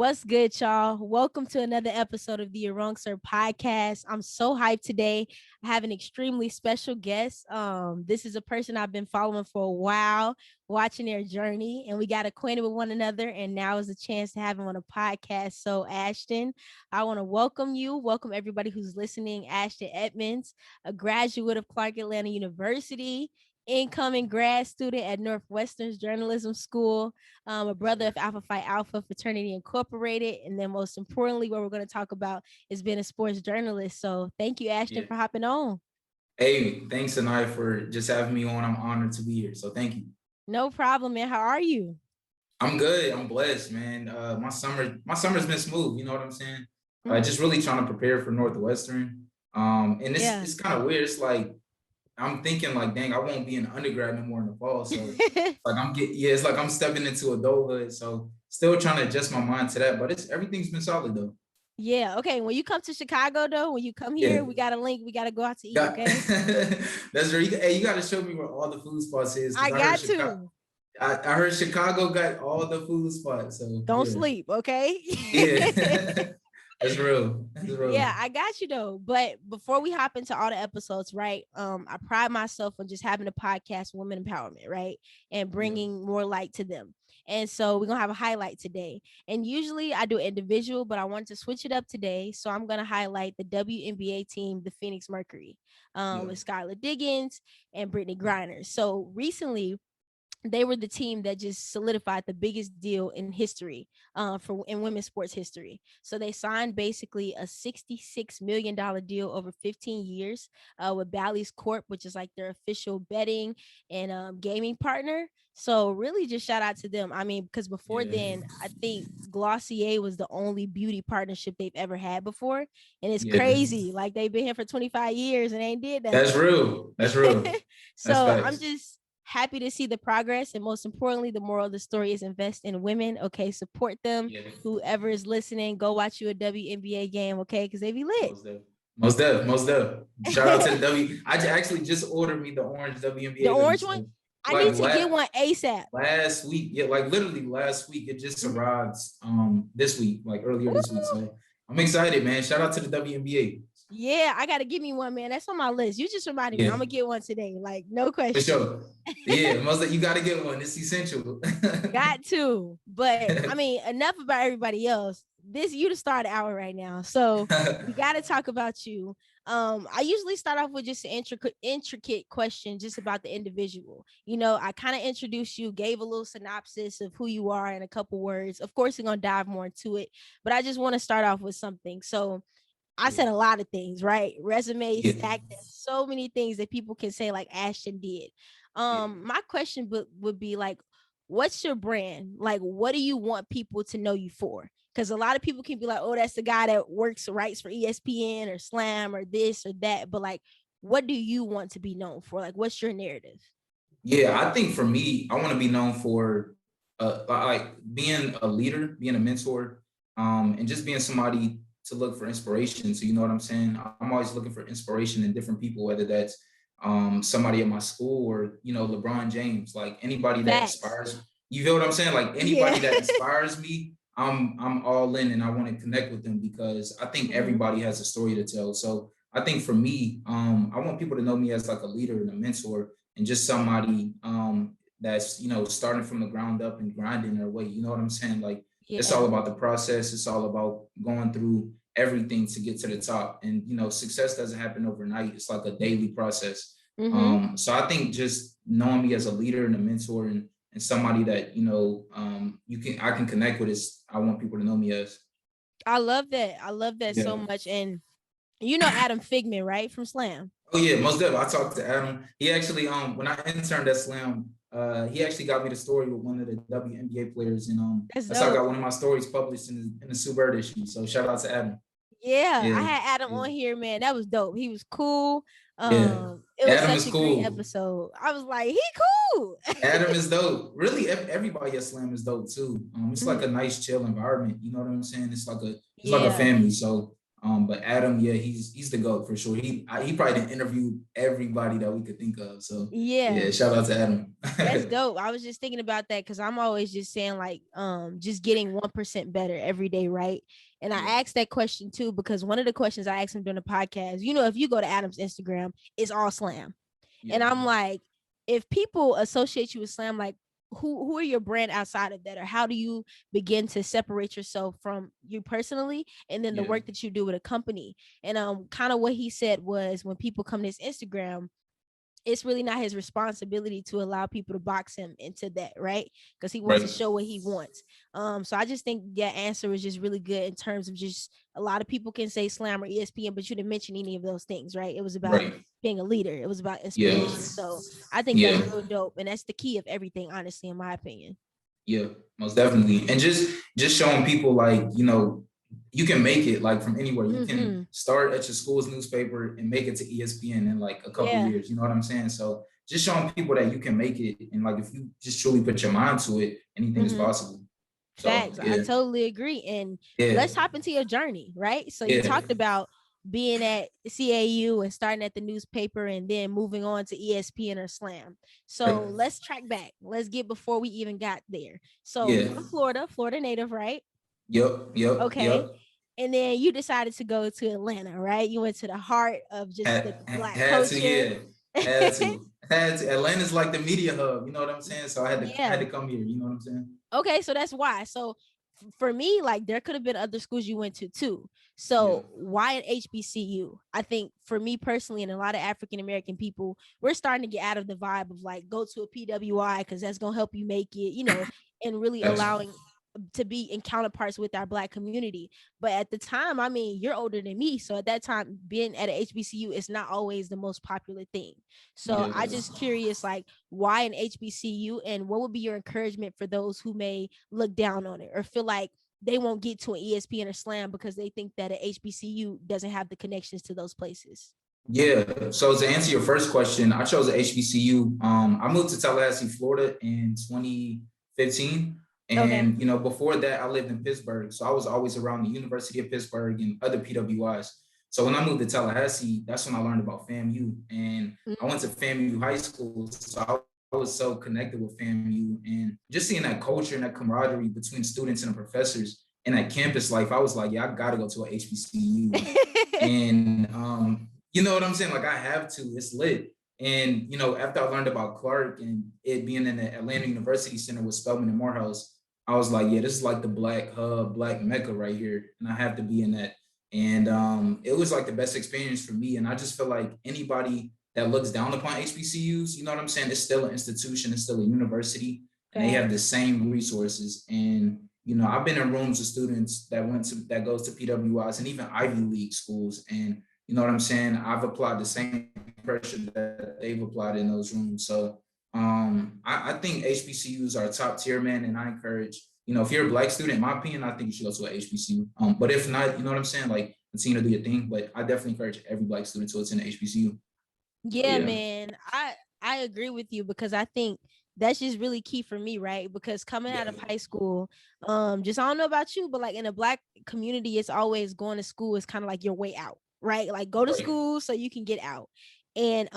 What's good, y'all? Welcome to another episode of the Your Wrong Sir podcast. I'm so hyped today. I have an extremely special guest. This is a person I've been following for a while, watching their journey, and we got acquainted with one another. And now is a chance to have him on a podcast. So, Ashton, I want to welcome you. Welcome everybody who's listening. Ashton Edmunds, a graduate of Clark Atlanta University, incoming grad student at Northwestern's journalism school, a brother of Alpha Phi Alpha Fraternity Incorporated, and then most importantly, what we're going to talk about is being a sports journalist. So thank you, Ashton, for hopping on. Hey, thanks, Anai, for just having me on. I'm honored to be here. So thank you. No problem, man. How are you? I'm good. I'm blessed, man. My summer's been smooth. You know what I'm saying? Just really trying to prepare for Northwestern. And it's kind of weird. It's like I'm thinking like, dang, I won't be an undergrad no more in the fall. So it's like I'm stepping into adulthood. So still trying to adjust my mind to that. But everything's been solid though. Yeah. Okay. When you come to Chicago, though, when you come here, we got a link. We got to go out to eat. Okay. That's right. Hey, you got to show me where all the food spots is. I got to. I heard Chicago got all the food spots. So don't sleep. Okay. Yeah. That's real. Yeah, I got you though. But before we hop into all the episodes, right? I pride myself on just having a podcast, women empowerment, right? And bringing more light to them. And so we're going to have a highlight today. And usually I do individual, but I wanted to switch it up today. So I'm going to highlight the WNBA team, the Phoenix Mercury, with Skylar Diggins and Brittany Griner. So recently, they were the team that just solidified the biggest deal in history, in women's sports history. So they signed basically a $66 million deal over 15 years with Bally's Corp, which is like their official betting and gaming partner. So really just shout out to them. I mean, because before then, I think Glossier was the only beauty partnership they've ever had before. And it's crazy. Like they've been here for 25 years and ain't did that. That's real. So I'm just happy to see the progress, and most importantly, the moral of the story is invest in women. Okay, support them. Whoever is listening, go watch you a WNBA game. Okay, because they be lit. Most def. Shout out to the W. I actually just ordered me the orange WNBA. The orange one. I need to get one ASAP. Last week, like literally last week, it just arrived. This week, like earlier this week. So I'm excited, man. Shout out to the WNBA. Yeah, I gotta give me one, man. That's on my list. You just reminded me. I'm gonna get one today. Like, no question. For sure. Yeah, you gotta get one. It's essential. Got to. But I mean, enough about everybody else. You to start hour right now. So we gotta talk about you. I usually start off with just an intricate question just about the individual. You know, I kind of introduced you, gave a little synopsis of who you are in a couple words. Of course, we're gonna dive more into it, but I just want to start off with something. So I said a lot of things, right? Resume stacked. There's so many things that people can say like Ashton did. My question would be like, what's your brand? Like, what do you want people to know you for? Because a lot of people can be like, oh, that's the guy that writes for ESPN or Slam or this or that. But like, what do you want to be known for? Like, what's your narrative? Yeah, I think for me, I want to be known for like being a leader, being a mentor, and just being somebody to look for inspiration. So you know what I'm saying? I'm always looking for inspiration in different people, whether that's somebody at my school or, you know, LeBron James, like anybody that inspires. You feel what I'm saying? Like anybody that inspires me, I'm all in and I want to connect with them because I think everybody has a story to tell. So I think for me, I want people to know me as like a leader and a mentor and just somebody that's, you know, starting from the ground up and grinding their way. You know what I'm saying? Like, it's all about the process. It's all about going through everything to get to the top. And, you know, success doesn't happen overnight. It's like a daily process. So I think just knowing me as a leader and a mentor and somebody that, you know, I can connect with is I want people to know me as. I love that so much. And you know Adam Figman, right? From Slam. Oh yeah, most definitely. I talked to Adam. He actually, when I interned at Slam, he actually got me the story with one of the WNBA players, and that's how I got one of my stories published in the Sue Bird issue. So shout out to Adam. Yeah, I had Adam on here, man. That was dope. He was cool. It was Adam such a great episode. I was like, he cool. Adam is dope. Really, everybody at Slam is dope too. It's like a nice, chill environment. You know what I'm saying? It's like a family. So But Adam, yeah, he's the GOAT for sure. He probably done interviewed everybody that we could think of. So Yeah. yeah, shout out to Adam. That's dope. I was just thinking about that because I'm always just saying like just getting 1% better every day, right? And Yeah, I asked that question too because one of the questions I asked him during the podcast, if you go to Adam's Instagram, it's all slam. yeah, And I'm like, if people associate you with slam, like who are your brand outside of that? Or how do you begin to separate yourself from you personally and then the yeah, work that you do with a company? And kind of what he said was when people come to his Instagram, it's really not his responsibility to allow people to box him into that, right? Because he wants to right, show what he wants. So I just think that answer is just really good in terms of just a lot of people can say slam or ESPN, but you didn't mention any of those things, right? It was about right, being a leader. It was about yeah, inspiration. So I think that's yeah. real dope. And that's the key of everything, honestly, in my opinion. Yeah, most definitely. And just showing people like, you can make it like from anywhere. You can Mm-hmm. start at your school's newspaper and make it to ESPN in like a couple Yeah. years. You know what I'm saying? So just showing people that you can make it, and like if you just truly put your mind to it, anything is Mm-hmm. possible. So Facts. I yeah, totally agree. And yeah, let's hop into your journey, right? So you yeah, talked about being at CAU and starting at the newspaper and then moving on to ESPN or Slam. right. So let's track back. Let's get before we even got there. So Yeah. you're from Florida, Florida native, right? Yep, yep, Okay. yep. And then you decided to go to Atlanta, right? You went to the heart of just the Black Had to, culture. yeah. Had to. Had to. Atlanta's like the media hub, you know what I'm saying? So I had Yeah. to come here, you know what I'm saying? Okay, so that's why. So for me, like there could have been other schools you went to too. Yeah. So why an HBCU? I think for me personally, and a lot of African American people, we're starting to get out of the vibe of like go to a PWI because that's gonna help you make it, and really allowing to be in counterparts with our Black community. But at the time, I mean, you're older than me, so at that time, being at a HBCU is not always the most popular thing. So Yeah. I just curious, like, why an HBCU, and what would be your encouragement for those who may look down on it or feel like they won't get to an ESPN or Slam because they think that an HBCU doesn't have the connections to those places? Yeah. So to answer your first question, I chose a HBCU. I moved to Tallahassee, Florida in 2015. Okay. And before that, I lived in Pittsburgh. So I was always around the University of Pittsburgh and other PWIs. So when I moved to Tallahassee, that's when I learned about FAMU. And I went to FAMU high school. So I was so connected with FAMU, and just seeing that culture and that camaraderie between students and the professors and that campus life, I was like, yeah, I gotta go to a HBCU. And you know what I'm saying? Like I have to, it's lit. And after I learned about Clark and it being in the Atlanta University Center with Spelman and Morehouse, I was like, yeah, this is like the Black hub, Black Mecca right here. And I have to be in that. And it was like the best experience for me. And I just feel like anybody that looks down upon HBCUs, you know what I'm saying? It's still an institution, it's still a university, and they have the same resources. And I've been in rooms with students that goes to PWIs and even Ivy League schools, and you know what I'm saying? I've applied the same pressure that they've applied in those rooms. So I think HBCUs are top tier, man, and I encourage, if you're a Black student, in my opinion, I think you should go to an HBCU. But if not, you know what I'm saying? Like continue to do your thing. But I definitely encourage every Black student to attend an HBCU. So, Yeah, yeah. man. I agree with you because I think that's just really key for me, right? Because coming Yeah. out of high school, just I don't know about you, but like in a Black community, it's always going to school is kind of like your way out, right? Like go to Right. school so you can get out. And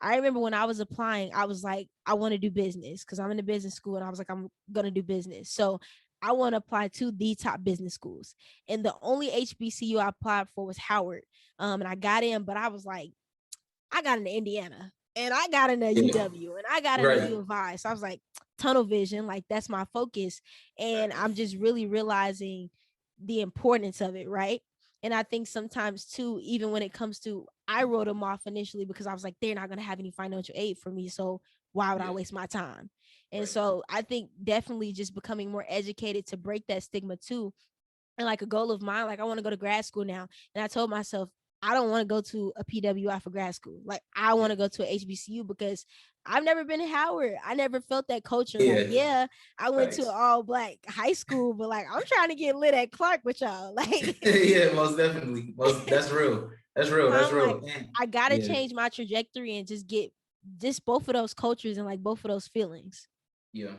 I remember when I was applying, I was like, I want to do business because I'm in a business school, and I was like, I'm gonna do business. So I want to apply to the top business schools. And the only HBCU I applied for was Howard. And I got in, but I was like, I got into Indiana, and I got into Yeah. UW, and I got into Right. U of I. So I was like, tunnel vision, like that's my focus. And I'm just really realizing the importance of it, right? And I think sometimes too, even when it comes to, I wrote them off initially because I was like, they're not going to have any financial aid for me. So why would I Yeah. waste my time? And Right. so I think definitely just becoming more educated to break that stigma too. And like a goal of mine, like I want to go to grad school now. And I told myself, I don't want to go to a PWI for grad school. Like I want to go to a HBCU because I've never been to Howard. I never felt that culture. Like, Yeah. yeah, I went to an Thanks. all Black high school, but like I'm trying to get lit at Clark with y'all. Like Yeah, most definitely. That's real. That's real. That's I'm like, real. And I gotta yeah, change my trajectory and just get just both of those cultures and like both of those feelings. yeah.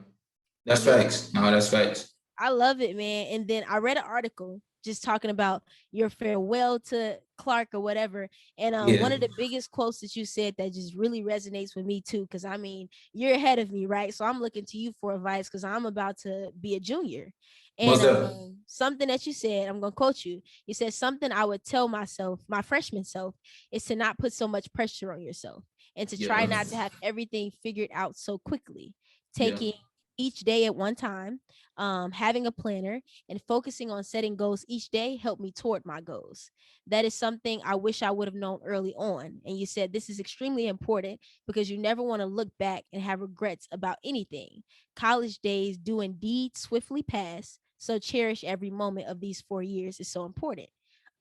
That's Yeah. facts. No, that's facts. I love it, man. And then I read an article just talking about your farewell to Clark or whatever. And one Yeah. of the biggest quotes that you said that just really resonates with me too, because I mean, you're ahead of me, right? So I'm looking to you for advice because I'm about to be a junior. And Most definitely. something that you said, I'm gonna quote you. You said something I would tell myself, my freshman self, is to not put so much pressure on yourself and to try Yeah. not to have everything figured out so quickly. Yeah. Taking each day at one time, having a planner, and focusing on setting goals each day helped me toward my goals. That is something I wish I would have known early on. And you said this is extremely important because you never want to look back and have regrets about anything. College days do indeed swiftly pass, so cherish every moment of these 4 years is so important.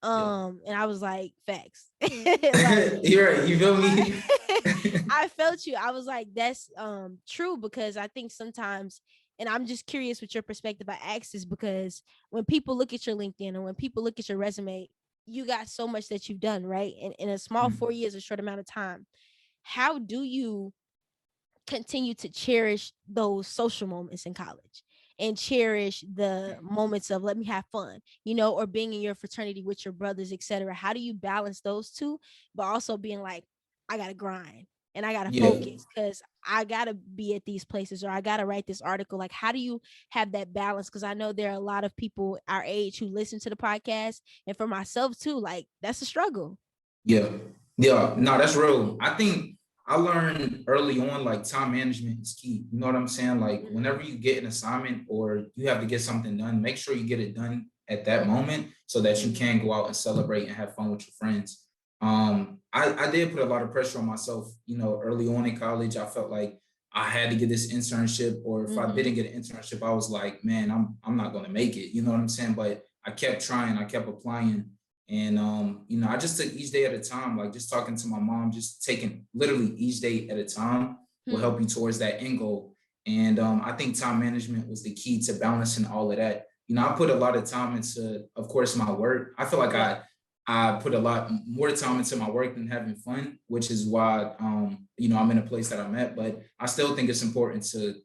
Yeah. And I was like, facts. Like, You're right. You feel me? I felt you. I was like, that's true, because I think sometimes, and I'm just curious with your perspective. I ask this because when people look at your LinkedIn and when people look at your resume, you got so much that you've done, right? And in a small 4 years, a short amount of time. How do you continue to cherish those social moments in college and cherish the moments of let me have fun, or being in your fraternity with your brothers, etc.? How do you balance those two, but also being like, I gotta grind and I gotta Yeah. focus because I gotta be at these places or I gotta write this article? Like, how do you have that balance? Because I know there are a lot of people our age who listen to the podcast, and for myself too, like, that's a struggle. Yeah. Yeah. No, that's real. I think I learned early on, like time management is key. You know what I'm saying? Like whenever you get an assignment or you have to get something done, make sure you get it done at that moment so that you can go out and celebrate and have fun with your friends. I did put a lot of pressure on myself, early on in college. I felt like I had to get this internship, or if I didn't get an internship, I was like, man, I'm not gonna make it. You know what I'm saying? But I kept trying, I kept applying. And I just took each day at a time, like just talking to my mom, just taking literally each day at a time will help you towards that end goal. And I think time management was the key to balancing all of that. I put a lot of time into, of course, my work. I feel like I put a lot more time into my work than having fun, which is why, I'm in a place that I'm at. But I still think it's important to,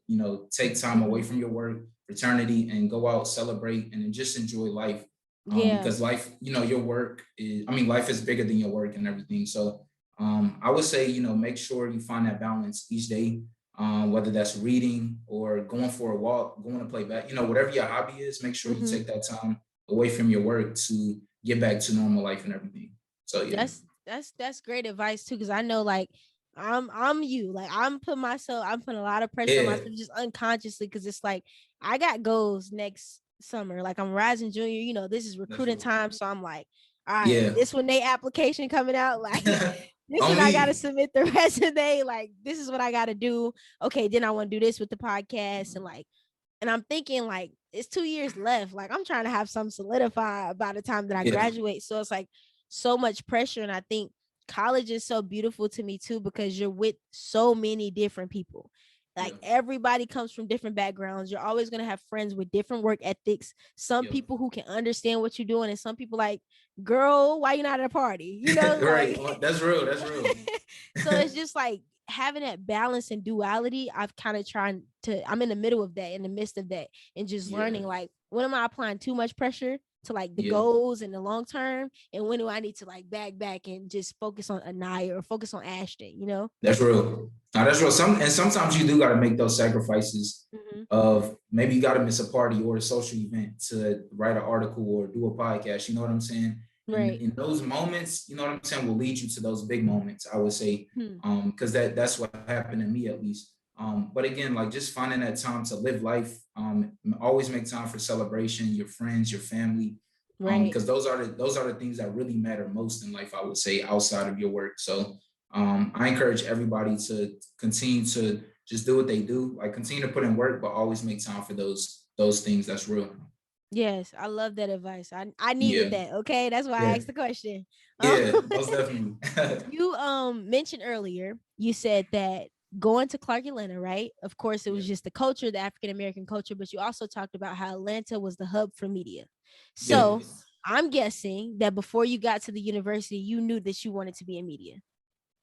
take time away from your work, fraternity, and go out, celebrate, and then just enjoy life. Because life, your work is, life is bigger than your work and everything. So I would say, make sure you find that balance each day, whether that's reading or going for a walk, going to play back, whatever your hobby is, make sure you take that time away from your work to get back to normal life and everything. So yeah. That's great advice too, because I know, like, I'm you, like, I'm putting a lot of pressure on myself just unconsciously, because it's like I got goals next summer. Like, I'm rising junior, this is recruiting time, so I'm like, all right, this when they application coming out, like this when I gotta submit the resume, like this is what I gotta do. Okay, then I want to do this with the podcast, and I'm thinking, like, it's 2 years left. Like, I'm trying to have some solidified by the time that I graduate. So it's like so much pressure. And I think college is so beautiful to me too, because you're with so many different people. Like, everybody comes from different backgrounds. You're always going to have friends with different work ethics. Some people who can understand what you're doing, and some people like, girl, why you not at a party? Right. Like, That's real. That's real. so it's just like having that balance and duality. I'm in the middle of that, in the midst of that, and just learning, like, when am I applying too much pressure to like the goals in the long term, and when do I need to like back and just focus on Anaya or focus on Ashton? That's real. Now that's real. Sometimes you do got to make those sacrifices of maybe you got to miss a party or a social event to write an article or do a podcast. You know what I'm saying? Right. In those moments, you know what I'm saying, will lead you to those big moments, I would say, because that's what happened to me, at least. But again, like, just finding that time to live life, always make time for celebration, your friends, your family, because those are the things that really matter most in life, I would say, outside of your work. So I encourage everybody to continue to just do what they do, like continue to put in work, but always make time for those things. That's real. Yes, I love that advice. I needed that. Okay, that's why I asked the question. Most definitely. You mentioned earlier, you said that going to Clark Atlanta, right? Of course, it was just the culture, the African American culture, but you also talked about how Atlanta was the hub for media. So I'm guessing that before you got to the university, you knew that you wanted to be in media.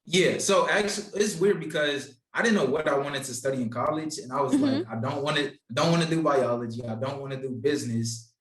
Yeah. So actually, it's weird because I didn't know what I wanted to study in college, and I was like, I don't want to do biology. I don't want to do business.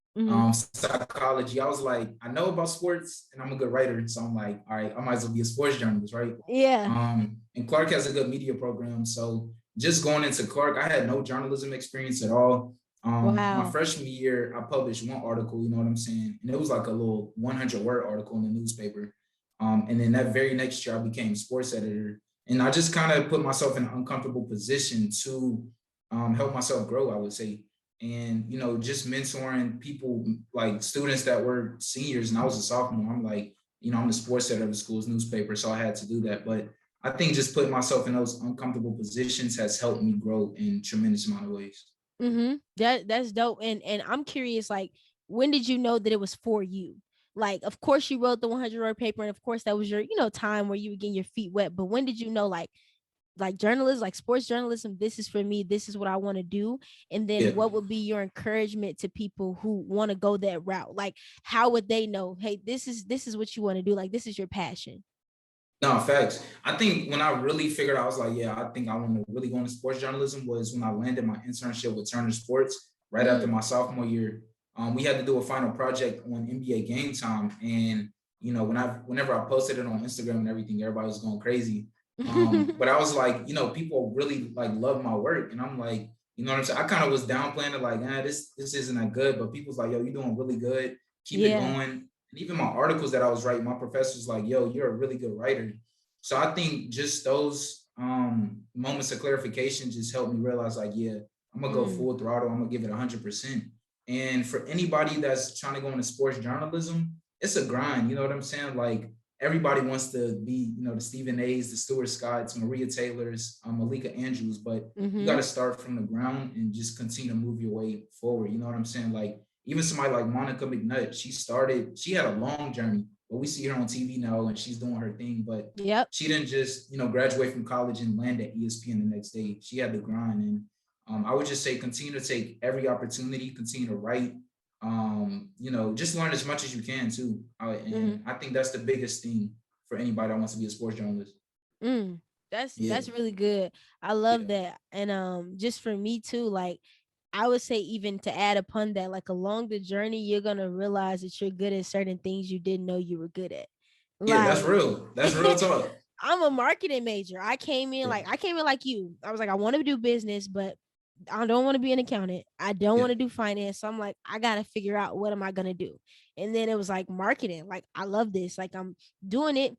psychology. I was like, I know about sports and I'm a good writer. So I'm like, all right, I might as well be a sports journalist, right? Yeah. And Clark has a good media program. So just going into Clark, I had no journalism experience at all. My Wow. freshman year, I published one article, you know what I'm saying? And it was like a little 100-word article in the newspaper. And then that very next year, I became sports editor. And I just kind of put myself in an uncomfortable position to help myself grow, I would say. And, you know, just mentoring people, like students that were seniors, and I was a sophomore. I'm like, you know, I'm the sports editor of the school's newspaper, so I had to do that. But I think just putting myself in those uncomfortable positions has helped me grow in tremendous amount of ways. That's dope. And I'm curious, like, when did you know that it was for you? Like, of course you wrote the 100-word paper, and of course that was your, time where you were getting your feet wet. But when did you know, like journalism, like sports journalism, this is for me, this is what I want to do? And then Yeah. what would be your encouragement to people who want to go that route? Like, how would they know, hey, this is what you want to do? Like, this is your passion. No, facts. I think when I really figured out, I was like, yeah, I think I want to really go into sports journalism was when I landed my internship with Turner Sports right after my sophomore year. We had to do a final project on NBA Game Time. And, you know, whenever I posted it on Instagram and everything, everybody was going crazy. But I was like, you know, people really like love my work. And I'm like, you know what I'm saying? I kind of was downplaying it, like, this isn't that good. But people's like, yo, you're doing really good. Keep it going. And even my articles that I was writing, my professor's like, yo, you're a really good writer. So I think just those moments of clarification just helped me realize, like, yeah, I'm gonna go full throttle. I'm gonna give it 100%. And for anybody that's trying to go into sports journalism, it's a grind. You know what I'm saying? Like, everybody wants to be, you know, the Stephen A's, the Stuart Scotts, Maria Taylors, Malika Andrews, but you got to start from the ground and just continue to move your way forward. You know what I'm saying? Like, even somebody like Monica McNutt, she had a long journey, but we see her on TV now and she's doing her thing. But she didn't just, you know, graduate from college and land at ESPN the next day. She had to grind. And I would just say continue to take every opportunity, continue to write, you know, just learn as much as you can too. And I think that's the biggest thing for anybody that wants to be a sports journalist. That's really good. I love that. And just for me too, like, I would say, even to add upon that, like, along the journey, you're gonna realize that you're good at certain things you didn't know you were good at. Yeah, that's real. That's real talk. I'm a marketing major. I came in like you. I was like, I want to do business, but I don't want to be an accountant. I don't want to do finance. So I'm like, I gotta figure out what am I gonna do. And then it was like marketing. Like, I love this. Like, I'm doing it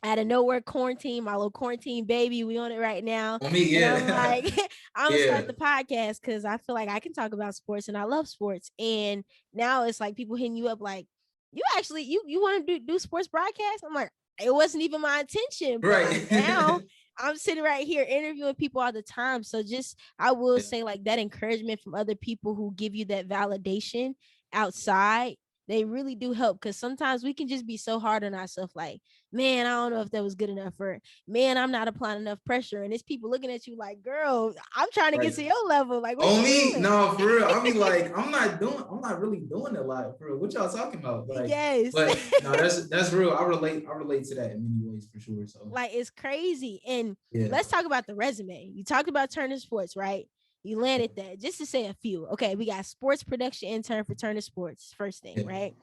out of nowhere. Quarantine, my little quarantine baby. We on it right now. Me, and I'm like, I'm gonna start the podcast because I feel like I can talk about sports and I love sports. And now it's like people hitting you up like, you actually you want to do sports broadcast? I'm like, it wasn't even my intention, but right now I'm sitting right here interviewing people all the time. So just, I will say, like, that encouragement from other people who give you that validation outside, they really do help. Because sometimes we can just be so hard on ourselves, like, man, I don't know if that was good enough, or man, I'm not applying enough pressure. And it's people looking at you like, girl, I'm trying to get to your level. Like, what you me? doing? No, for real. I mean, like, I'm not really doing a lot, for real. What y'all talking about? Like, but no, that's real. I relate to that in many ways, for sure. So, like, it's crazy. And let's talk about the resume. You talked about Turner Sports, right? You landed that. Just to say a few. Okay, we got sports production intern for Turner Sports, first thing, right?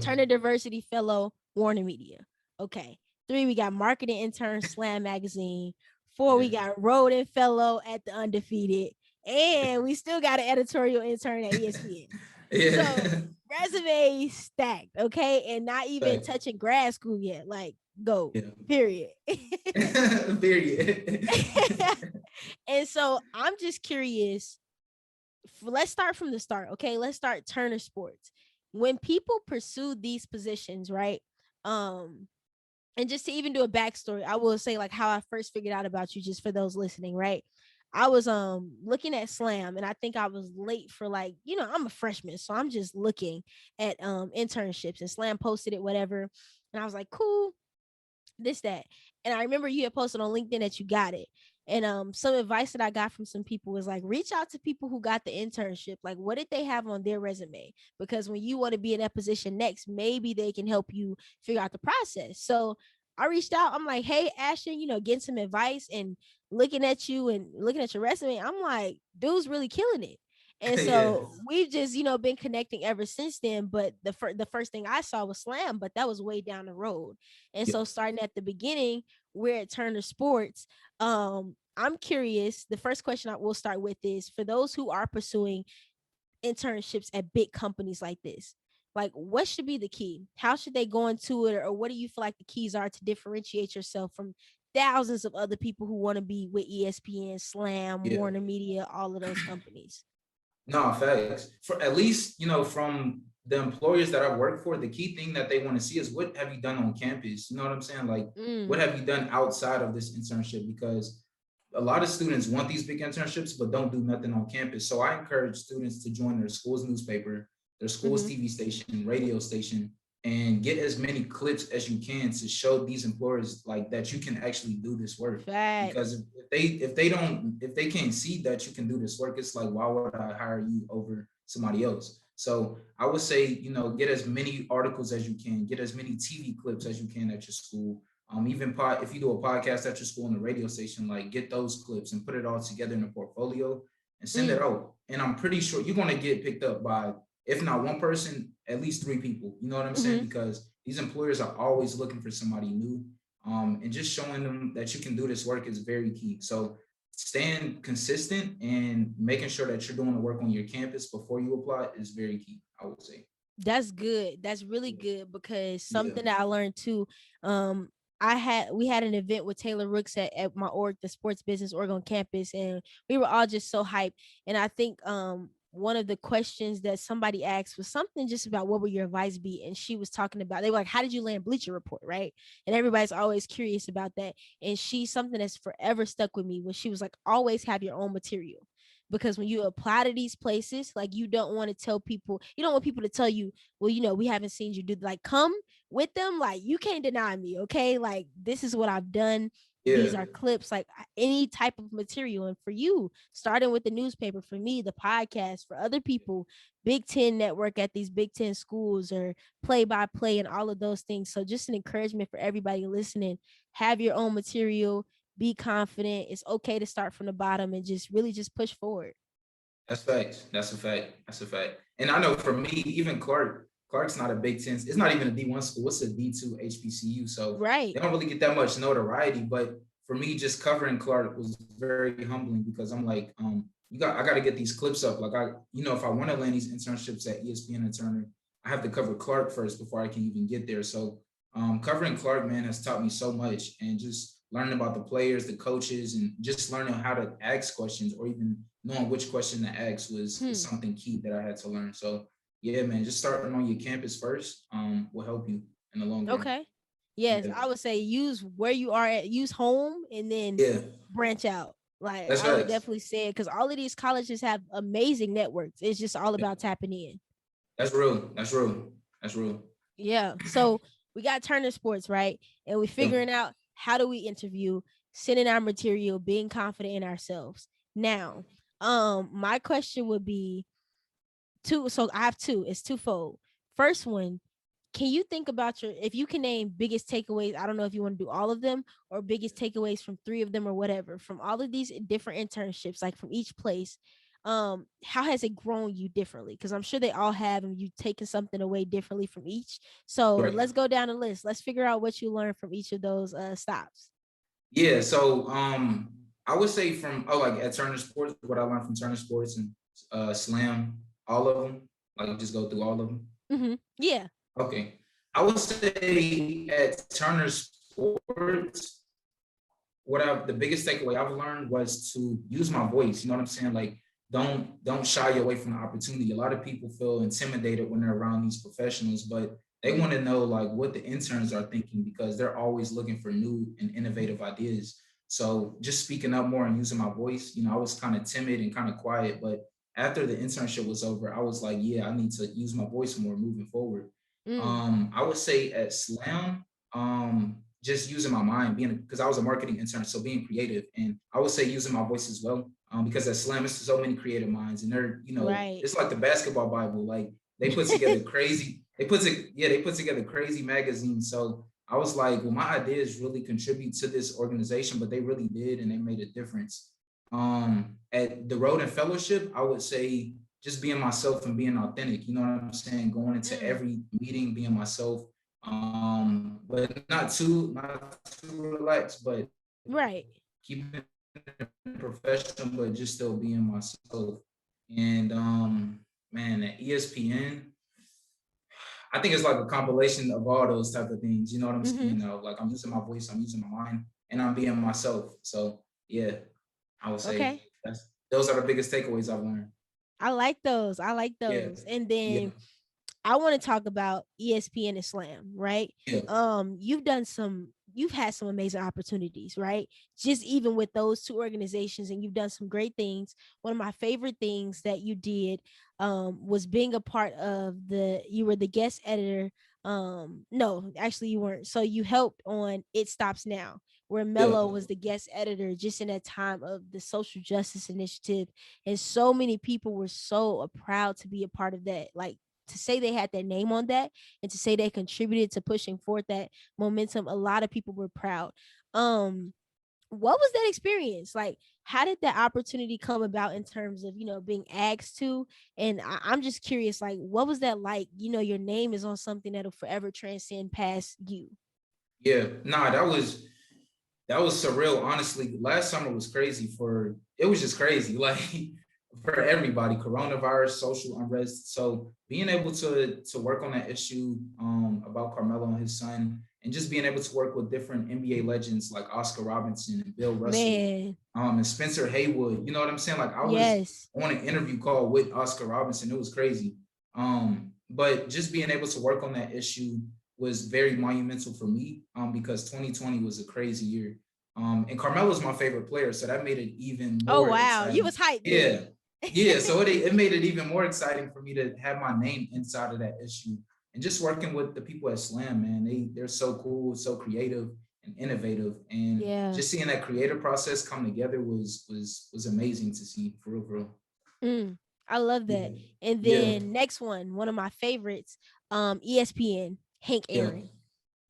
Turner Diversity Fellow, Warner Media. Okay. 3, we got marketing intern, Slam Magazine. 4, we got Roden Fellow at the Undefeated. And we still got an editorial intern at ESPN. So, resume stacked, okay? And not even touching grad school yet. Like, go. Period. Period. And so I'm just curious. Let's start from the start, okay? Let's start Turner Sports. When people pursue these positions, right? And just to even do a backstory, I will say, like, how I first figured out about you, just for those listening, right? I was looking at Slam, and I think I was late for, like, I'm a freshman, so I'm just looking at internships, and Slam posted it, whatever. And I was like, cool, this, that. And I remember you had posted on LinkedIn that you got it. And some advice that I got from some people was like, reach out to people who got the internship. Like, what did they have on their resume? Because when you want to be in that position next, maybe they can help you figure out the process. So I reached out. I'm like, hey, Ashton, getting some advice, and looking at you and looking at your resume. I'm like, dude's really killing it. And Yeah. so we've just, been connecting ever since then. But the first thing I saw was Slam, but that was way down the road. And Yeah. so starting at the beginning, we're at Turner Sports. I'm curious. The first question I will start with is for those who are pursuing internships at big companies like this, like what should be the key? How should they go into it, or what do you feel like the keys are to differentiate yourself from thousands of other people who want to be with ESPN, Slam, Yeah. Warner Media, all of those companies? No, facts. For at least, from the employers that I work for, the key thing that they want to see is what have you done on campus? You know what I'm saying? Like, what Mm, have you done outside of this internship? Because a lot of students want these big internships, but don't do nothing on campus. So I encourage students to join their school's newspaper, their school's mm-hmm. TV station, radio station, and get as many clips as you can to show these employers like that you can actually do this work. Because Facts. if they can't see that you can do this work, it's like, why would I hire you over somebody else? So I would say, get as many articles as you can, get as many TV clips as you can at your school. Even if you do a podcast at your school and a radio station, like get those clips and put it all together in a portfolio and send it Mm, out. And I'm pretty sure you're gonna get picked up by, if not one person, at least three people. You know what I'm saying? mm-hmm. Because these employers are always looking for somebody new. And just showing them that you can do this work is very key. So staying consistent and making sure that you're doing the work on your campus before you apply is very key, I would say. That's good. That's really good because Yeah. something that I learned too. Um, we had an event with Taylor Rooks at my org, the sports business org on campus, and we were all just so hyped. And I think one of the questions that somebody asked was something just about what would your advice be, and she was talking about, they were like, how did you land Bleacher Report, right? And everybody's always curious about that. And she, something that's forever stuck with me was, she was like, always have your own material, because when you apply to these places, like, you don't want to tell people, you don't want people to tell you, well, we haven't seen you do, like, come with them, like, you can't deny me, okay, like, this is what I've done, Yeah. these are clips, like any type of material. And for you, starting with the newspaper, for me, the podcast, for other people, Big Ten network at these Big Ten schools, or play by play, and all of those things. So just an encouragement for everybody listening: have your own material, be confident. It's okay to start from the bottom and just really just push forward. That's facts. That's a fact. That's a fact. And I know for me, even Clark's not a Big Ten. It's not even a D1 school. It's a D2 HBCU. So Right. they don't really get that much notoriety. But for me, just covering Clark was very humbling, because I'm like, I got to get these clips up. Like, if I want to land these internships at ESPN and Turner, I have to cover Clark first before I can even get there. So covering Clark, man, has taught me so much, and just learning about the players, the coaches, and just learning how to ask questions, or even knowing which question to ask was Hmm. something key that I had to learn. So yeah, man, just starting on your campus first will help you in the long run. Okay. Yes, Yeah. I would say use where you are at, use home, and then Yeah. branch out. Like, That's I would facts. definitely say it, because all of these colleges have amazing networks. It's just all Yeah. about tapping in. That's real. That's real. That's real. Yeah. So we got Turner Sports, right? And we Yeah. figuring out how do we interview, sending our material, being confident in ourselves. Now, my question would be two. So I have two. It's twofold. First one, can you think about if you can name biggest takeaways? I don't know if you want to do all of them, or biggest takeaways from three of them, or whatever, from all of these different internships, like from each place. How has it grown you differently? Because I'm sure they all have, and you've taken something away differently from each. So Right. let's go down the list. Let's figure out what you learned from each of those stops. Yeah. So I would say from like at Turner Sports, what I learned from Turner Sports and Slam, all of them. Like, just go through all of them. Mm-hmm. Yeah. Okay. I would say at Turner Sports, the biggest takeaway I've learned was to use my voice. You know what I'm saying? Like, don't shy away from the opportunity. A lot of people feel intimidated when they're around these professionals, but they want to know like what the interns are thinking, because they're always looking for new and innovative ideas. So just speaking up more and using my voice, I was kind of timid and kind of quiet, but after the internship was over, I was like, yeah, I need to use my voice more moving forward. Mm, I would say at Slam, just using my mind, because I was a marketing intern, so being creative, and I would say using my voice as well, because at Slam, it's so many creative minds, and they're, right. it's like the basketball Bible. Like, they put together crazy, they put together crazy magazines. So I was like, well, my ideas really contribute to this organization, but they really did, and they made a difference. At the Road and Fellowship, I would say just being myself and being authentic. You know what I'm saying? Going into every meeting, being myself. But not too relaxed, but Right. keeping it professional, but just still being myself. And man, at ESPN, I think it's like a compilation of all those type of things. You know what I'm saying? Like I'm using my voice, I'm using my mind, and I'm being myself. So yeah, I would say Okay. those are the biggest takeaways I've learned. I like those. I like Yeah, those. And yeah, then I want to talk about ESPN and Slam, right? yeah, You've had some amazing opportunities, right? Just even with those two organizations, and you've done some great things. One of my favorite things that you did was being a part of you were the guest editor. No, actually you weren't. So you helped on It Stops Now, where yeah, Mello was the guest editor just in that time of the social justice initiative. And so many people were so proud to be a part of that. Like, to say they had their name on that and to say they contributed to pushing forth that momentum, a lot of people were proud. What was that experience like? How did that opportunity come about in terms of being asked to? And I'm just curious, like, what was that like? Your name is on something that'll forever transcend past you. yeah. Nah, that was surreal. Honestly, last summer was crazy it was just crazy. Like for everybody, coronavirus, social unrest. So being able to work on that issue about Carmelo and his son, and just being able to work with different NBA legends like Oscar Robinson and Bill Russell, Man, and Spencer Haywood. You know what I'm saying? Like I was yes. on an interview call with Oscar Robinson. It was crazy. But just being able to work on that issue was very monumental for me because 2020 was a crazy year. And Carmelo's my favorite player, so that made it even Oh more wow, you exciting. was hyped Yeah, then. yeah. So it made it even more exciting for me to have my name inside of that issue, and just working with the people at Slam, man. They're so cool, so creative and innovative, and Yeah. just seeing that creative process come together was amazing to see, for real, for real. I love Yeah, that. And yeah, then next one of my favorites, ESPN, Hank yeah, Aaron.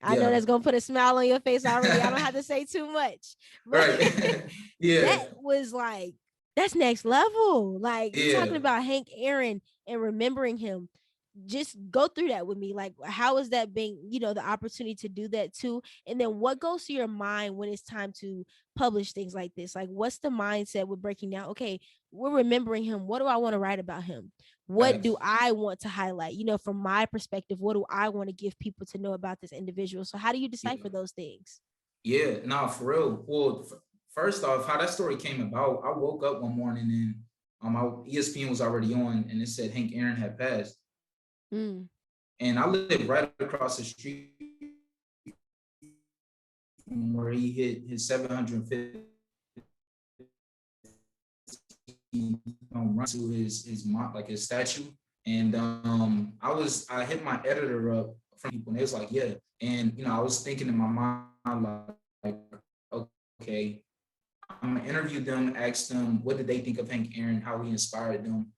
I know yeah. that's gonna put a smile on your face already. I don't have to say too much, but Right. that Yeah, was like that's next level. Like you yeah. talking about Hank Aaron and remembering him. Just go through that with me. Like, how is that being, the opportunity to do that too? And then what goes to your mind when it's time to publish things like this? Like, what's the mindset with breaking down? Okay, we're remembering him. What do I want to write about him? What do Facts. I want to highlight? From my perspective, what do I want to give people to know about this individual? So, how do you Yeah. decipher those things? Yeah, nah, for real. Well, first off, how that story came about, I woke up one morning and ESPN was already on, and it said Hank Aaron had passed. Mm. And I live right across the street from where he hit his 750 run to his statue. And I hit my editor up from people, and it was like, yeah. And I was thinking in my mind like okay, I'm gonna interview them, ask them what did they think of Hank Aaron, how he inspired them,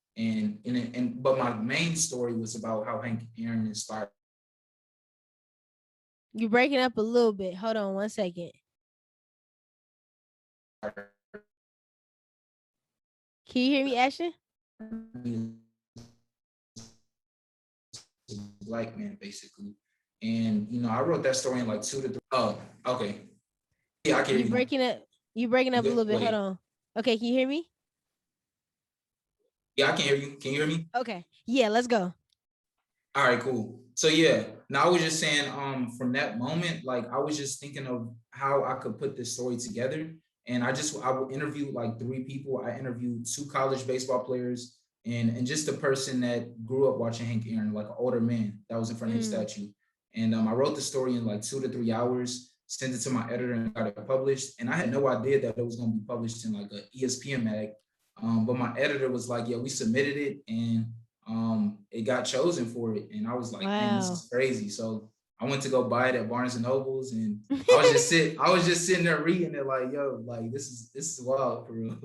but my main story was about how Hank Aaron inspired. You're breaking up a little bit. Hold on one second. Can you hear me, Ashton? Me as a black man, basically. And I wrote that story in like 2 to 3. Oh, okay. Yeah, I can hear You you now. breaking up. You breaking You up a good? little bit. Hold Wait. on. Okay, can you hear me? Yeah, I can hear you. Can you hear me? Okay. Yeah, let's go. All right, cool. So yeah, now I was just saying, from that moment, like I was just thinking of how I could put this story together. And I would interview like 3 people. I interviewed 2 college baseball players and just a person that grew up watching Hank Aaron, like an older man that was in front of his Mm. statue. And I wrote the story in like 2 to 3 hours, sent it to my editor and got it published. And I had no idea that it was going to be published in like a ESPN mag. But my editor was like, yeah, we submitted it, and it got chosen for it. And I was like, man, this Wow. is crazy. So I went to go buy it at Barnes and Nobles, and I was just sitting there reading it like, yo, like this is wild for real.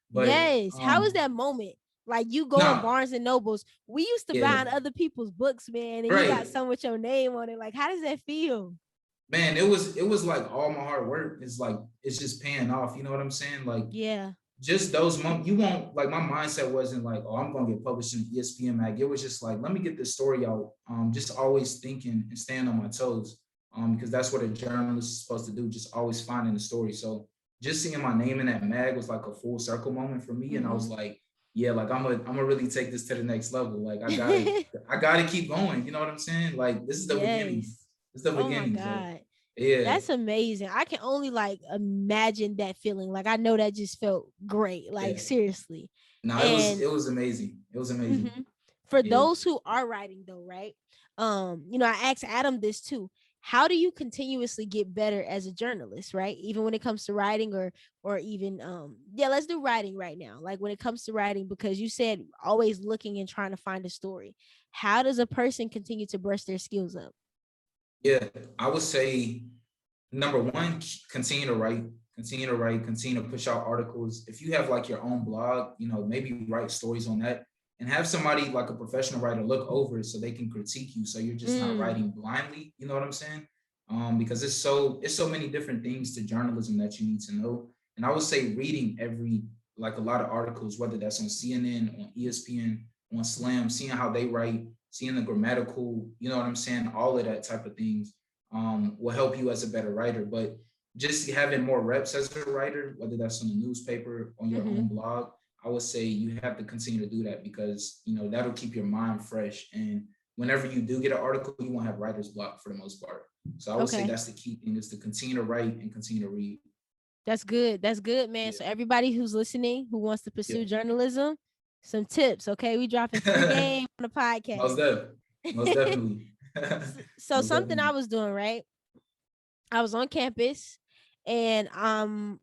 But Yes. How is that moment? Like you go in no, Barnes and Nobles. We used to yeah, buy in other people's books, man, and you got right. some with your name on it. Like, how does that feel? Man, it was like all my hard work is like it's just paying off. You know what I'm saying? Like Yeah. just those moments, you won't, like, my mindset wasn't like, oh, I'm gonna get published in the ESPN mag. It was just like, let me get this story out. Just always thinking and staying on my toes. Because that's what a journalist is supposed to do, just always finding the story. So just seeing my name in that mag was like a full circle moment for me. And I was like, yeah, like I'm gonna really take this to the next level. Like I gotta keep going. You know what I'm saying? Like this is the beginning. Yes. It's the Oh my beginning. So God. yeah, That's amazing. I can only like imagine that feeling. Like I know that just felt great. Like yeah. seriously. No, And it was amazing. It was amazing. mhm. For Yeah. those who are writing though, right? I asked Adam this too. How do you continuously get better as a journalist, right? Even when it comes to writing or even yeah, let's do writing right now. Like when it comes to writing, because you said always looking and trying to find a story. How does a person continue to brush their skills up? Yeah, I would say number one, continue to write, continue to push out articles. If you have like your own blog, maybe write stories on that and have somebody like a professional writer look over it so they can critique you. So you're just not Mm, writing blindly. You know what I'm saying? Because it's so many different things to journalism that you need to know. And I would say reading like a lot of articles, whether that's on CNN, on ESPN, on Slam, seeing how they write, seeing the grammatical, you know what I'm saying? All of that type of things will help you as a better writer. But just having more reps as a writer, whether that's on the newspaper, on your mm-hmm. own blog, I would say you have to continue to do that because that'll keep your mind fresh. And whenever you do get an article, you won't have writer's block for the most part. So I would say Okay. that's the key thing is to continue to write and continue to read. That's good. That's good, man. Yeah. So everybody who's listening who wants to Yeah. pursue journalism, some tips. Okay. We dropping free game on the Most podcast. definitely. Most definitely. So Most something I definitely. was doing, right? I was on campus and I'm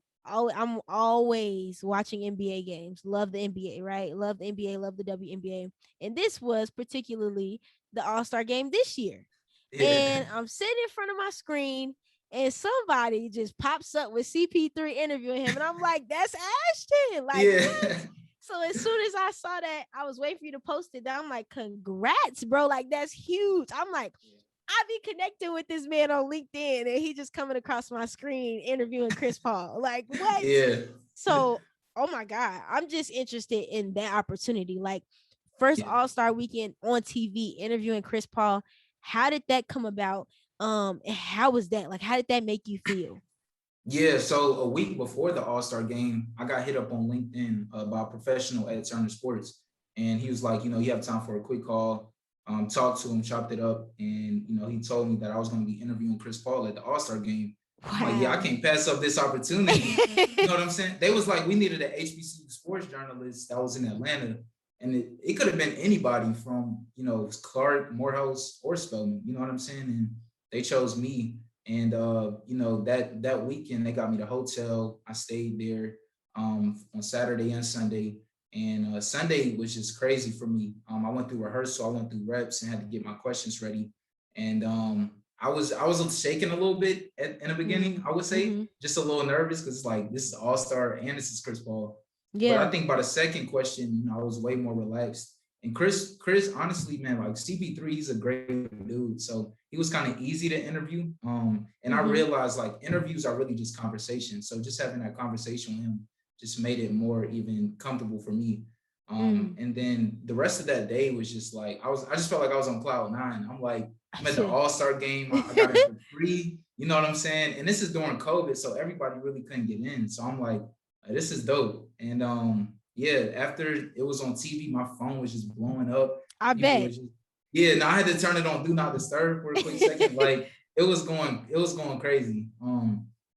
always watching NBA games. Love the NBA, right? Love the NBA, love the WNBA. And this was particularly the All-Star game this year. Yeah. And I'm sitting in front of my screen and somebody just pops up with CP3 interviewing him. And I'm like, that's Ashton. Like, what? Yeah. So as soon as I saw that, I was waiting for you to post it. I'm like, congrats, bro. Like, that's huge. I'm like, I be connected with this man on LinkedIn and he just coming across my screen interviewing Chris Paul. Like, what? Yeah. So, oh my God, I'm just interested in that opportunity. Like, first Yeah. All-Star weekend on TV, interviewing Chris Paul. How did that come about? And how was that? Like, how did that make you feel? Yeah, so a week before the All-Star game, I got hit up on LinkedIn by a professional at Turner Sports. And he was like, you have time for a quick call, talked to him, chopped it up. And, he told me that I was going to be interviewing Chris Paul at the All-Star game. I'm like, yeah, I Wow. can't pass up this opportunity. You know what I'm saying? They was like, we needed an HBCU sports journalist that was in Atlanta. And it could have been anybody from, Clark, Morehouse, or Spelman. You know what I'm saying? And they chose me. And that weekend they got me the hotel. I stayed there on Saturday and Sunday. And Sunday was just crazy for me. I went through rehearsal, I went through reps, and had to get my questions ready. And I was shaking a little bit in the beginning. I would say Mm-hmm. just a little nervous because it's like this is All Star and this is Chris Paul. But I Yeah. think by the second question, I was way more relaxed. And Chris, honestly, man, like CP3, he's a great dude. So he was kind of easy to interview. And I Mm-hmm. realized like interviews are really just conversations. So just having that conversation with him just made it more even comfortable for me. Mm. And then the rest of that day was just like I just felt like I was on cloud nine. I'm like, I'm at the All-Star game. I got it for free. You know what I'm saying? And this is during COVID, so everybody really couldn't get in. So I'm like, this is dope. And yeah, after it was on TV, my phone was just blowing up. I People bet. were just yeah. Now I had to turn it on Do Not Disturb for a quick second. Like it was going crazy.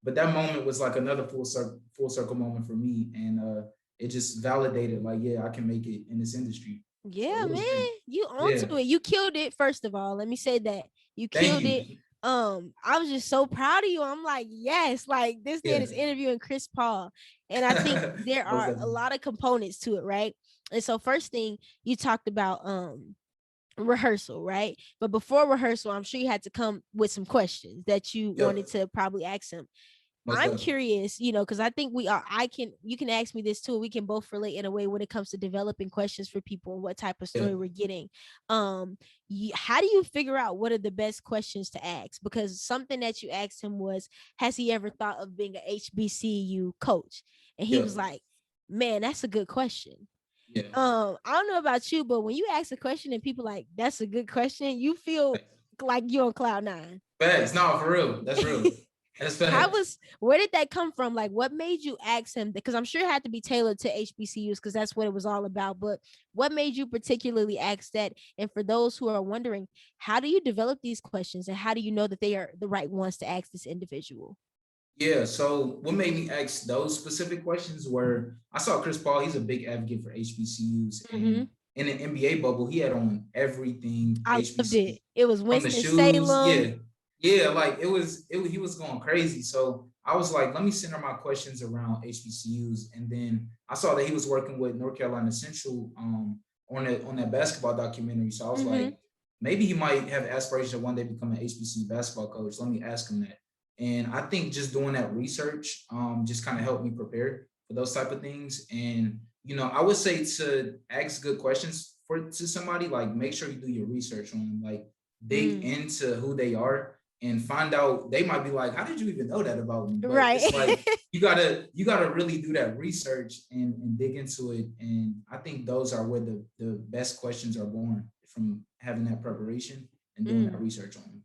But that moment was like another full circle moment for me, and it just validated like yeah, I can make it in this industry. So Yeah, it was great. man. You Yeah, onto it. You killed it, first of all. Let me say that. You thank killed it. you. I was just so proud of you. I'm like, yes, like this man Yeah, is interviewing Chris Paul. And I think there most are a definitely. lot of components to it, right? And so first thing you talked about rehearsal, right? But before rehearsal, I'm sure you had to come with some questions that you wanted Yep, to probably ask him. most I'm definitely. curious, because I think we are. You can ask me this too. We can both relate in a way when it comes to developing questions for people and what type of Yeah, story we're getting. How do you figure out what are the best questions to ask? Because something that you asked him was, has he ever thought of being an HBCU coach? And he yeah. was like, Man, that's a good question. Yeah. I don't know about you, but when you ask a question and people like, that's a good question, you feel like you're on cloud nine. Facts. No, for real. That's real. That's facts. Where did that come from? Like, what made you ask him? Because I'm sure it had to be tailored to HBCUs because that's what it was all about. But what made you particularly ask that? And for those who are wondering, how do you develop these questions and how do you know that they are the right ones to ask this individual? Yeah. So what made me ask those specific questions were I saw Chris Paul, he's a big advocate for HBCUs. Mm-hmm. And in an NBA bubble, he had on everything I loved HBCUs it. It was from the Winston shoes. Salem. Yeah. Yeah. Like he was going crazy. So I was like, let me center my questions around HBCUs. And then I saw that he was working with North Carolina Central on that basketball documentary. So I was Mm-hmm. like, maybe he might have aspirations to one day become an HBCU basketball coach. Let me ask him that. And I think just doing that research just kind of helped me prepare for those type of things. And, you know, I would say to ask good questions to somebody, like make sure you do your research on them, like dig into who they are and find out. They might be like, how did you even know that about me? But Right. it's like you gotta really do that research and dig into it. And I think those are where the best questions are born, from having that preparation and doing that research on them.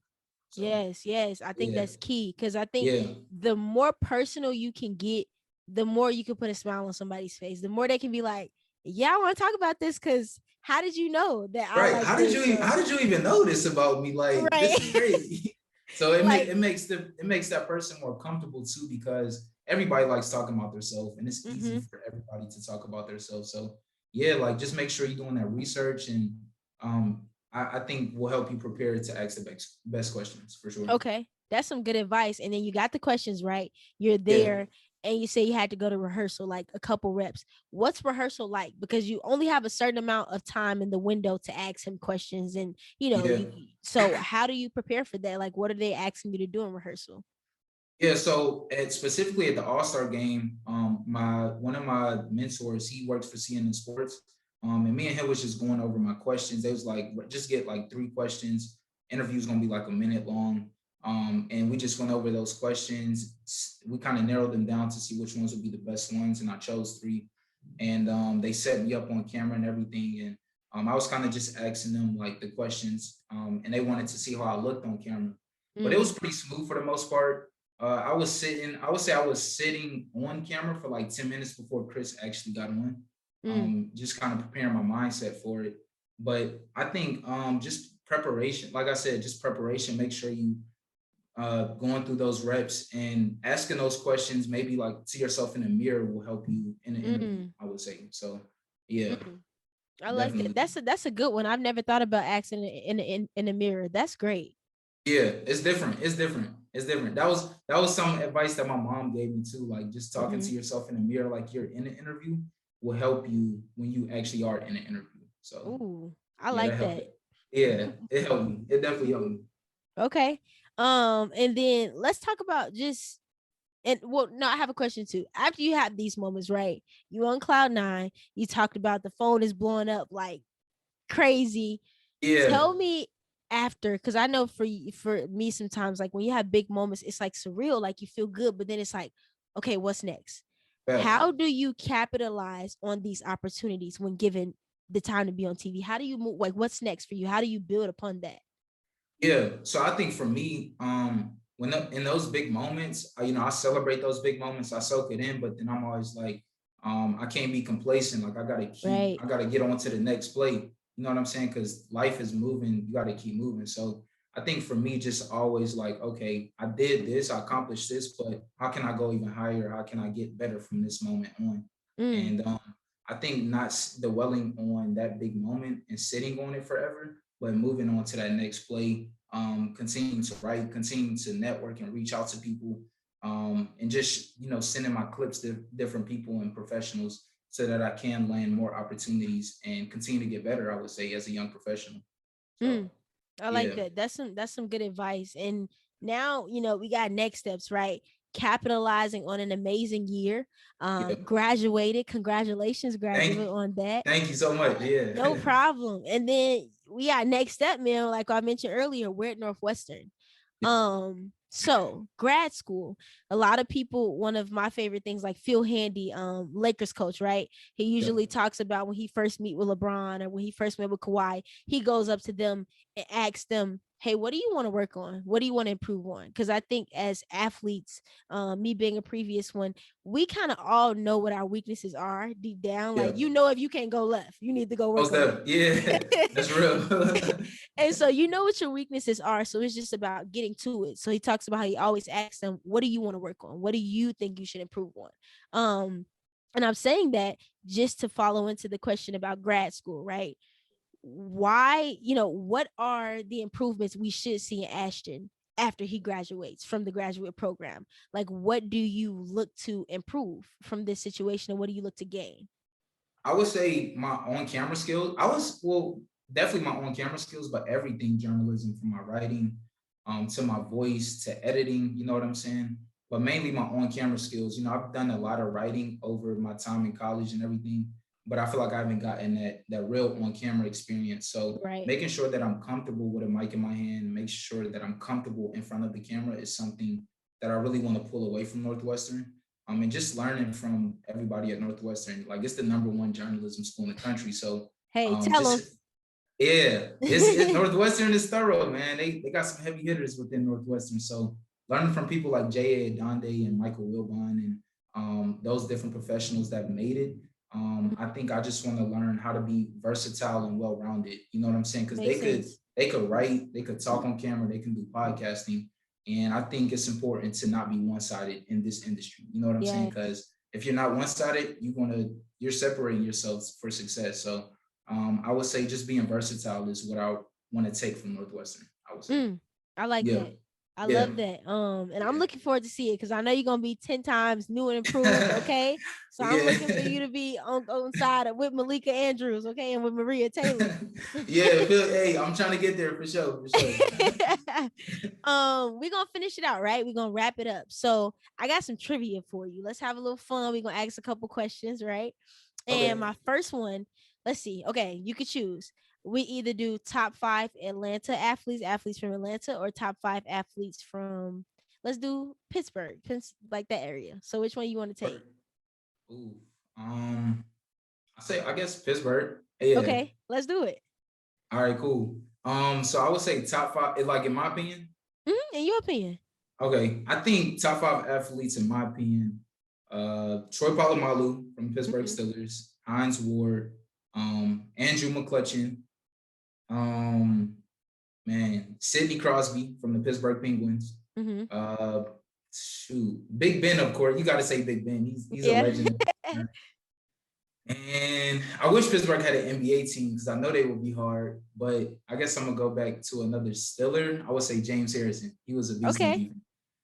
So Yes. I think yeah. that's key because I think Yeah. the more personal you can get, the more you can put a smile on somebody's face. The more they can be like, "Yeah, I want to talk about this because how did you know that I Right. like this?" How did you even know this about me? Like, Right, this is crazy. So like, it makes that person more comfortable too, because everybody likes talking about themselves and it's easy mm-hmm. for everybody to talk about themselves. So yeah, like just make sure you're doing that research, and I think will help you prepare to ask the best questions for sure. Okay, that's some good advice. And then you got the questions right. You're Yeah. there, and you say you had to go to rehearsal, like a couple reps. What's rehearsal like? Because you only have a certain amount of time in the window to ask him questions, and Yeah. you. So how do you prepare for that? Like, what are they asking you to do in rehearsal? Yeah, so specifically at the All-Star game, my one of my mentors, he works for CNN Sports, and me and him was just going over my questions. They was like, just get like 3 questions. Interview's gonna be like a minute long, and we just went over those questions. We kind of narrowed them down to see which ones would be the best ones, and I chose 3. And they set me up on camera and everything, and I was kind of just asking them like the questions, and they wanted to see how I looked on camera, but it was pretty smooth for the most part. I would say I was sitting on camera for like 10 minutes before Chris actually got on. Just kind of preparing my mindset for it. But I think just preparation, like I said, just preparation, make sure you going through those reps and asking those questions, maybe like to yourself in the mirror, will help you in an interview, I would say. So yeah, I like that. definitely. That's a good one. I've never thought about asking in the mirror. That's great. Yeah, it's different. It's different. It's different. That was some advice that my mom gave me too. Like just talking to yourself in the mirror, like you're in an interview, will help you when you actually are in an interview. So Ooh, I yeah, that like helped. that. Yeah, it helped me. It definitely helped me. Okay. And then let's talk about just and well, no, I have a question too. After you have these moments, right? You on cloud nine. You talked about the phone is blowing up like crazy. Yeah, Tell me after, because I know for me sometimes, like when you have big moments, it's like surreal, like you feel good, but then it's like, okay, what's next? facts. How do you capitalize on these opportunities when given the time to be on TV? How do you move? Like, what's next for you? How do you build upon that? Yeah. So I think for me, in those big moments, I celebrate those big moments. I soak it in, but then I'm always like, I can't be complacent. Like Right. I gotta get on to the next play. You know what I'm saying? Because life is moving. You got to keep moving. So I think for me, just always like, okay, I did this, I accomplished this, but how can I go even higher? How can I get better from this moment on? Mm, And I think not dwelling on that big moment and sitting on it forever, but moving on to that next play, continuing to write, continuing to network and reach out to people, and just sending my clips to different people and professionals so that I can land more opportunities and continue to get better, I would say, as a young professional. So mm. I like yeah, that. That's some good advice. And now, we got next steps, right? Capitalizing on an amazing year. yeah. Graduated. Congratulations, Thank graduate on that. thank you so much. Yeah. No problem. And then we got next step, man. Like I mentioned earlier, we're at Northwestern. So grad school, a lot of people, one of my favorite things, like Phil Handy, Lakers coach, right? He usually talks about when he first meet with LeBron or when he first met with Kawhi, he goes up to them and asks them, hey, what do you want to work on? What do you want to improve on? Because I think as athletes, me being a previous one, we kind of all know what our weaknesses are deep down. Like, you know, if you can't go left, you need to go work on it. Yeah, that's real. And so you know what your weaknesses are. So it's just about getting to it. So he talks about how he always asks them, what do you want to work on? What do you think you should improve on? And I'm saying that just to follow into the question about grad school, right? Why, what are the improvements we should see in Ashton after he graduates from the graduate program? Like, what do you look to improve from this situation, and what do you look to gain? I would say my on-camera skills. Definitely my on-camera skills, but everything journalism, from my writing to my voice to editing, you know what I'm saying? But mainly my on-camera skills. I've done a lot of writing over my time in college and everything, but I feel like I haven't gotten that real on-camera experience. So making sure that I'm comfortable with a mic in my hand, make sure that I'm comfortable in front of the camera is something that I really want to pull away from Northwestern. And just learning from everybody at Northwestern. Like, it's the #1 journalism school in the country. So hey, tell them. Yeah, it's Northwestern is thorough, man. They got some heavy hitters within Northwestern. So learning from people like J.A. Donde and Michael Wilbon and those different professionals that made it. I think I just want to learn how to be versatile and well-rounded. You know what I'm saying? Because they could write, they could talk on camera, they can do podcasting. And I think it's important to not be one-sided in this industry. You know what I'm saying? Because if you're not one-sided, you're separating yourself for success. So I would say just being versatile is what I want to take from Northwestern. I would say. I like that. I love that. And I'm looking forward to see it because I know you're gonna be 10 times new and improved. Okay, so I'm looking for you to be on side with Malika Andrews, okay, and with Maria Taylor. Hey, I'm trying to get there for sure. We're gonna finish it out, right? We're gonna wrap it up. So I got some trivia for you. Let's have a little fun. We're gonna ask a couple questions, right? And my first one, let's see. Okay, you could choose. We either do top 5 Atlanta athletes from Atlanta, or top 5 athletes from, let's do Pittsburgh, like that area. So which one you want to take? Ooh, I guess Pittsburgh. Yeah. Okay, let's do it. All right, cool. So I would say top 5, like in my opinion. In your opinion. Okay, I think top 5 athletes in my opinion. Troy Polamalu from Pittsburgh Steelers, Hines Ward, Andrew McCutcheon, Sidney Crosby from the Pittsburgh Penguins. Big Ben, of course. You got to say Big Ben. He's a legend. And I wish Pittsburgh had an NBA team because I know they would be hard. But I guess I'm gonna go back to another Steeler. I would say James Harrison. He was a beast. Okay.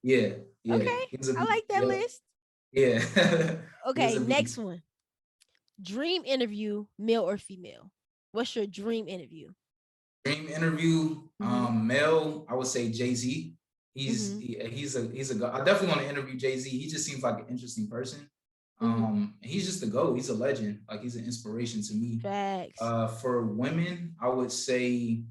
Yeah. Okay. I like that list. Yeah. Okay. Next one. Dream interview, male or female? What's your dream interview? Dream interview, male. I would say Jay-Z. He's a guy. I definitely want to interview Jay-Z. He just seems like an interesting person. He's just a GOAT. He's a legend. Like, he's an inspiration to me. Facts. For women, I would say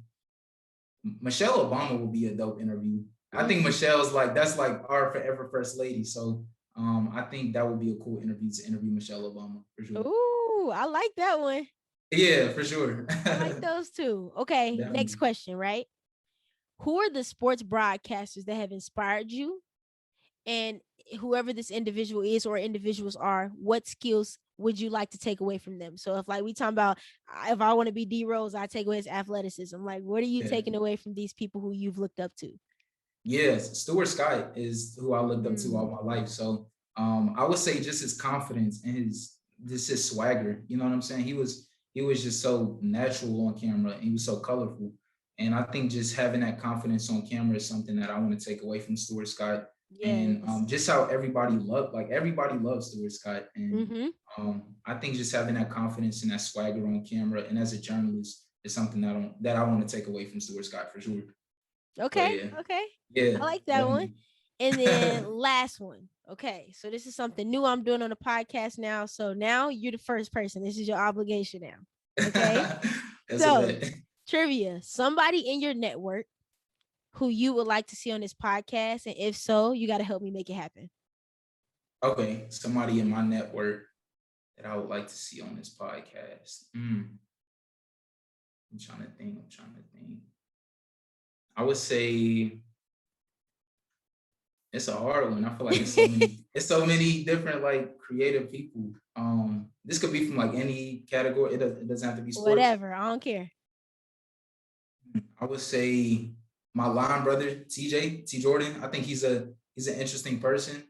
Michelle Obama would be a dope interview. I think Michelle's that's like our forever first lady. So I think that would be a cool interview to interview Michelle Obama for sure. Ooh, I like that one. Yeah, for sure. I like those two. Okay, definitely. Next question, right? Who are the sports broadcasters that have inspired you? And whoever this individual is or individuals are, what skills would you like to take away from them? So if we talking about, if I want to be D Rose, I take away his athleticism. Like, what are you taking away from these people who you've looked up to? Yes, Stuart Scott is who I looked up to all my life. So I would say just his confidence and his swagger. You know what I'm saying? He was just so natural on camera, and he was so colorful. And I think just having that confidence on camera is something that I want to take away from Stuart Scott. Yes. And just how everybody loves Stuart Scott. And I think just having that confidence and that swagger on camera and as a journalist is something that I want to take away from Stuart Scott for sure. Okay. Okay. Yeah. I like that one. And then last one. Okay. So this is something new I'm doing on the podcast now. So now you're the first person. This is your obligation now. Okay. So trivia. Somebody in your network who you would like to see on this podcast? And if so, you got to help me make it happen. Okay, somebody in my network that I would like to see on this podcast. I'm trying to think. I would say it's a hard one. I feel like it's so many different like creative people. This could be from like any category. It doesn't have to be sports. Whatever, I don't care. I would say my line brother T Jordan. I think he's an interesting person.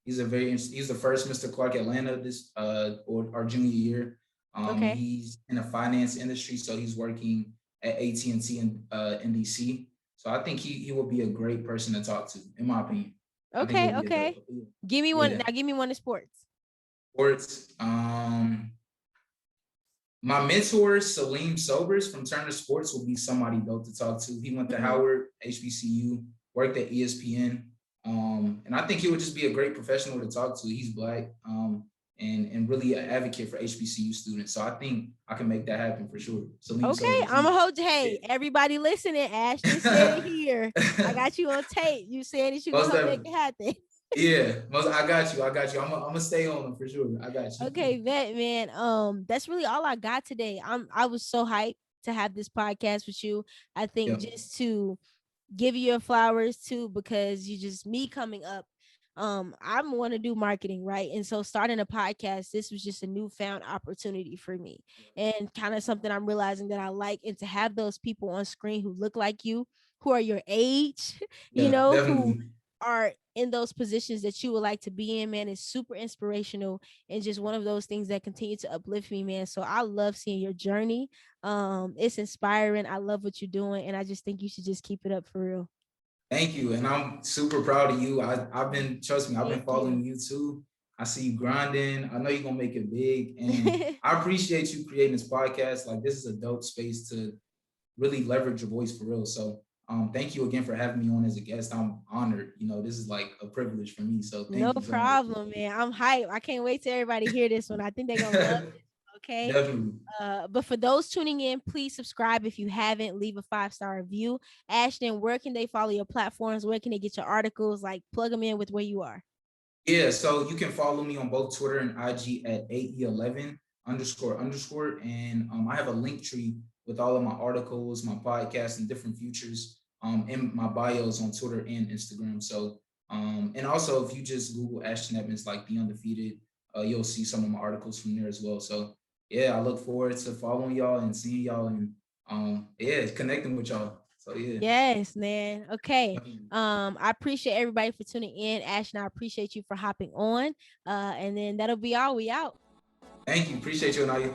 He's the first Mr. Clark Atlanta this or our junior year. Okay. He's in the finance industry, so he's working at AT&T in DC. So I think he will be a great person to talk to, in my opinion. Okay. Give me one. Now give me one in sports. My mentor, Salim Sobers from Turner Sports, will be somebody dope to talk to. He went to Howard, HBCU, worked at ESPN. And I think he would just be a great professional to talk to. He's Black and really an advocate for HBCU students. So I think I can make that happen for sure. Salim Sobers, I'm a hold. Hey, everybody listening, Ashton said it here. I got you on tape. You said that you gonna make it happen. Yeah, I got you. I'm gonna stay on them for sure. I got you. Okay, vet man. That's really all I got today. I was so hyped to have this podcast with you. I think just to give you your flowers too, because you just me coming up. I want to do marketing, right? And so starting a podcast, this was just a newfound opportunity for me, and kind of something I'm realizing that I like, and to have those people on screen who look like you, who are your age, definitely. who are in those positions that you would like to be in, man, is super inspirational, and just one of those things that continue to uplift me, man. So I love seeing your journey. It's inspiring. I love what you're doing, and I just think you should just keep it up for real. Thank you, and I'm super proud of you. I've been following you too. I see you grinding. I know you're gonna make it big, and I appreciate you creating this podcast. Like, this is a dope space to really leverage your voice for real. So thank you again for having me on as a guest. I'm honored. This is like a privilege for me. So thank you. No problem, man. I'm hyped. I can't wait till everybody hear this one. I think they're gonna love it. Okay. Definitely. But for those tuning in, please subscribe if you haven't. Leave a 5-star review. Ashton, where can they follow your platforms? Where can they get your articles? Like, plug them in with where you are. Yeah, so you can follow me on both Twitter and IG at AE11__. And I have a link tree with all of my articles, my podcasts, and different features in my bios on Twitter and Instagram. So, and also if you just Google Ashton Edmunds, like The Undefeated, you'll see some of my articles from there as well. So yeah, I look forward to following y'all and seeing y'all and connecting with y'all. So yeah. Yes, man. Okay. I appreciate everybody for tuning in. Ashton, I appreciate you for hopping on. And then that'll be all. We out. Thank you. Appreciate you, Anaya.